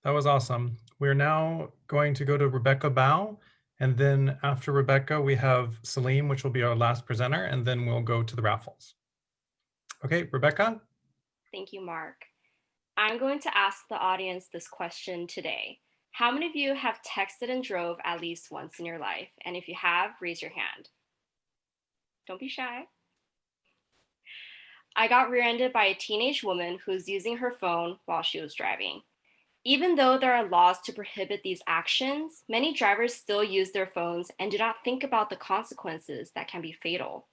That was awesome. We're now going to go to Rebecca Bao, and then after Rebecca, we have Salim, which will be our last presenter, and then we'll go to the raffles. Okay, Rebecca? Thank you, Mark. I'm going to ask the audience this question today. How many of you have texted and drove at least once in your life? And if you have, raise your hand. Don't be shy. I got rear-ended by a teenage woman who was using her phone while she was driving. Even though there are laws to prohibit these actions, many drivers still use their phones and do not think about the consequences that can be fatal.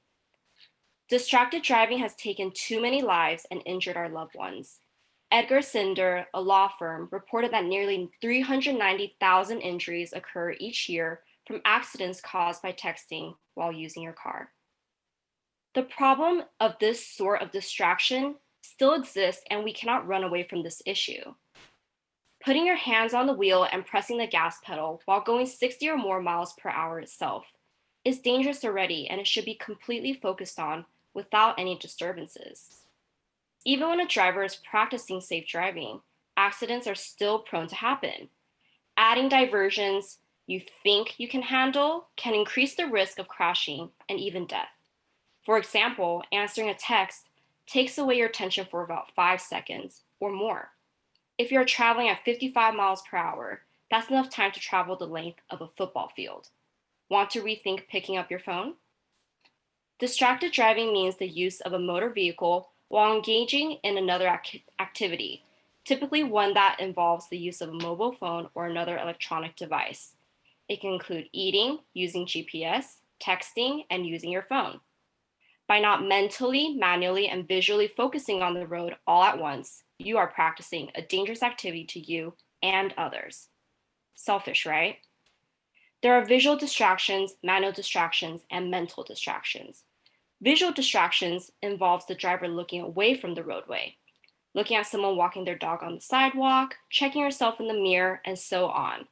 Distracted driving has taken too many lives and injured our loved ones. Edgar Cinder, a law firm, reported that nearly 390,000 injuries occur each year from accidents caused by texting while using your car. The problem of this sort of distraction still exists, and we cannot run away from this issue. Putting your hands on the wheel and pressing the gas pedal while going 60 or more miles per hour itself is dangerous already, and it should be completely focused on without any disturbances. Even when a driver is practicing safe driving, accidents are still prone to happen. Adding diversions you think you can handle can increase the risk of crashing and even death. For example, answering a text takes away your attention for about 5 seconds or more. If you're traveling at 55 miles per hour, that's enough time to travel the length of a football field. Want to rethink picking up your phone? Distracted driving means the use of a motor vehicle while engaging in another activity, typically one that involves the use of a mobile phone or another electronic device. It can include eating, using GPS, texting, and using your phone. By not mentally, manually, and visually focusing on the road all at once, you are practicing a dangerous activity to you and others. Selfish, right? There are visual distractions, manual distractions, and mental distractions. Visual distractions involves the driver looking away from the roadway, looking at someone walking their dog on the sidewalk, checking yourself in the mirror, and so on.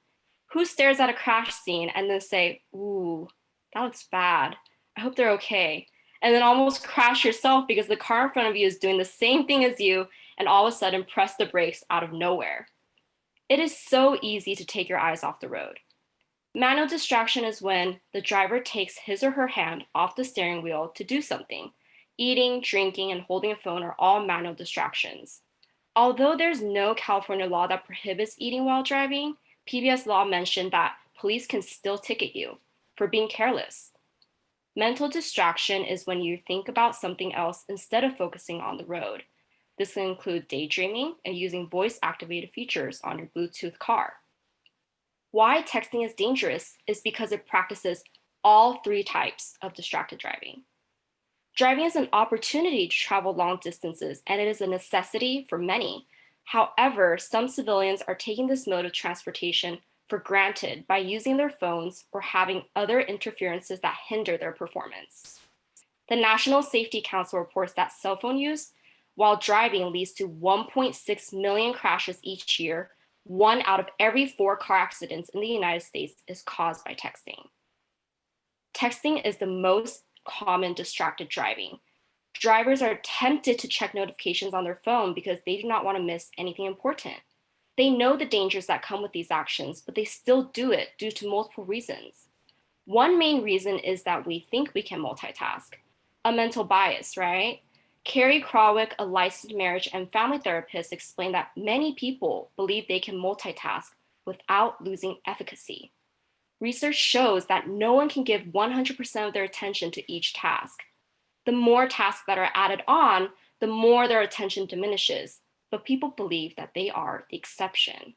Who stares at a crash scene and then say, "Ooh, that looks bad. I hope they're okay," and then almost crash yourself because the car in front of you is doing the same thing as you and all of a sudden press the brakes out of nowhere? It is so easy to take your eyes off the road. Manual distraction is when the driver takes his or her hand off the steering wheel to do something. Eating, drinking, and holding a phone are all manual distractions. Although there's no California law that prohibits eating while driving, PBS law mentioned that police can still ticket you for being careless. Mental distraction is when you think about something else instead of focusing on the road. This can include daydreaming and using voice-activated features on your Bluetooth car. Why texting is dangerous is because it practices all three types of distracted driving. Driving is an opportunity to travel long distances, and it is a necessity for many. However, some civilians are taking this mode of transportation for granted by using their phones or having other interferences that hinder their performance. The National Safety Council reports that cell phone use while driving leads to 1.6 million crashes each year. 1 out of every 4 car accidents in the United States is caused by texting. Texting is the most common distracted driving. Drivers are tempted to check notifications on their phone because they do not want to miss anything important. They know the dangers that come with these actions, but they still do it due to multiple reasons. One main reason is that we think we can multitask. A mental bias, right? Carrie Krawick, a licensed marriage and family therapist, explained that many people believe they can multitask without losing efficacy. Research shows that no one can give 100% of their attention to each task. The more tasks that are added on, the more their attention diminishes, but people believe that they are the exception.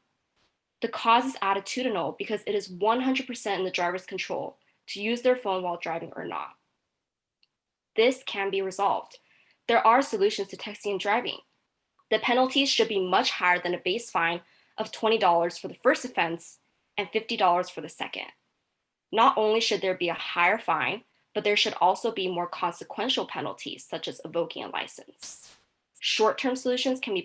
The cause is attitudinal because it is 100% in the driver's control to use their phone while driving or not. This can be resolved. There are solutions to texting and driving. The penalties should be much higher than a base fine of $20 for the first offense and $50 for the second. Not only should there be a higher fine, but there should also be more consequential penalties, such as revoking a license. Short-term solutions can be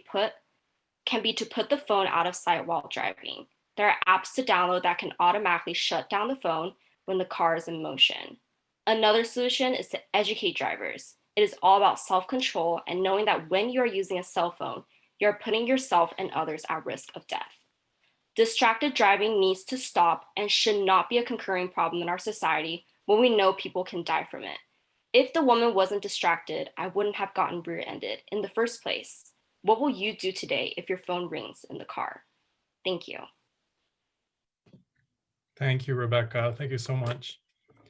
to put the phone out of sight while driving. There are apps to download that can automatically shut down the phone when the car is in motion. Another solution is to educate drivers. It is all about self-control and knowing that when you are using a cell phone, you are putting yourself and others at risk of death. Distracted driving needs to stop and should not be a concurring problem in our society when we know people can die from it. If the woman wasn't distracted, I wouldn't have gotten rear-ended in the first place. What will you do today if your phone rings in the car? Thank you. Thank you, Rebecca. Thank you so much.